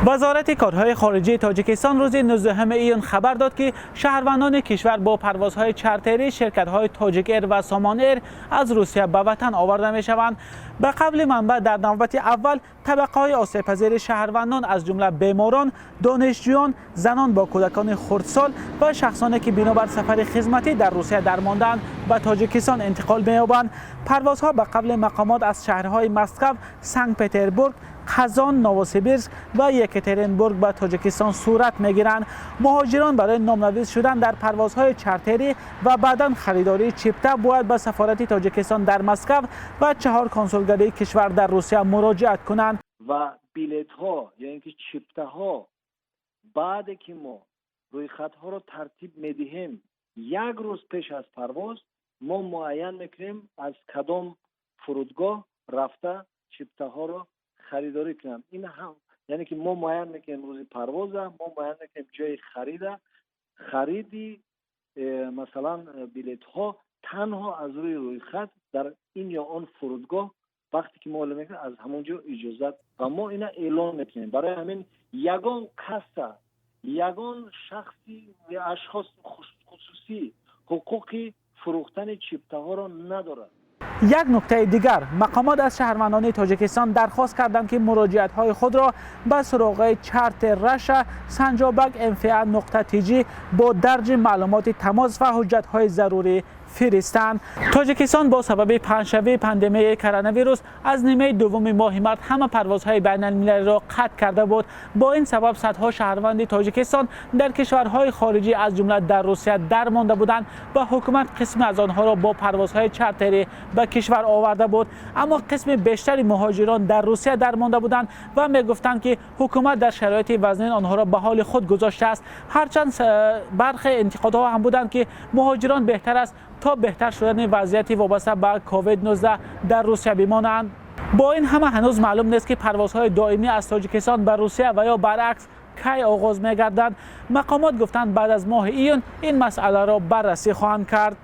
وزارت کارهای خارجه تاجیکستان روز 19 ایون خبر داد که شهروندان کشور با پروازهای چارتری شرکت‌های تاجیک ایر و سامان ایر از روسیه به وطن آورده می‌شوند. به قول منبع در نوبت اول طبقه‌های آسیب‌پذیر شهروندان از جمله بیماران، دانشجویان، زنان با کودکان خردسال و شخصانی که بنابر سفر خدمتی در روسیه درمانده‌اند به تاجیکستان انتقال می‌یابند. پروازها به قول مقامات از شهرهای مسکو، سنت پترزبورگ، قزان، نووسیبیرسک و یکاترینبورگ به تاجیکستان صورت می‌گیرند. مهاجران برای نامنویس شدن در پروازهای چارتری و بعداً خریداری چیپتا باید به سفارت تاجیکستان در مسکو و 4 کنسولگری کشور در روسیه مراجعت کنند. و بلیط‌ها یعنی که چیپتاها بعد که ما روی خط‌ها رو ترتیب می‌دهیم 1 روز پیش از پرواز ما معین می‌کنیم از کدام فرودگاه رفته چیپتاها رو خریداری کنم. این هم یعنی که ما معین میکنیم روز پرواز، ما معین میکنیم جای خریدی مثلا بلیط ها تنها از روی خط در این یا آن فرودگاه وقتی که معلوم میکنیم از همونجا اجازت و ما اینا اعلام میکنیم. برای همین یگان کسا یگان شخصی یا اشخاص خصوصی حقوقی فروختن چیپتاها را ندارد. یک نکته دیگر، مقامات از شهروندان تاجیکستان درخواست کردند که مراجعت‌های خود را به سراغ چارت رشا سنجابک انفعال.tg با درج معلومات تماس و حجت‌های ضروری فرستند. تاجیکستان با سبب پنجشنبه پاندمی کرونا ویروس از نیمه دوم ماه مارس همه پروازهای بین المللی را قطع کرده بود. با این سبب صدها شهروند تاجیکستان در کشورهای خارجی از جمله در روسیه درمانده بودند و حکومت قسم از آنها را با پروازهای چارتری به کشور آورده بود. اما قسم بیشتری مهاجران در روسیه درمانده بودند و میگفتند که حکومت در شرایط وضعین آنها را به حال خود گذاشته است. هرچند برخی انتقادها هم بودند که مهاجران بهتر است تا بهتر شدن وضعیتی وابسته به کووید 19 در روسیه بمانند. با این همه هنوز معلوم نیست که پروازهای دائمی از تاجیکستان به روسیه و یا برعکس کی آغاز می‌گردند. مقامات گفتند بعد از ماه ایون این مسئله را بررسی خواهند کرد.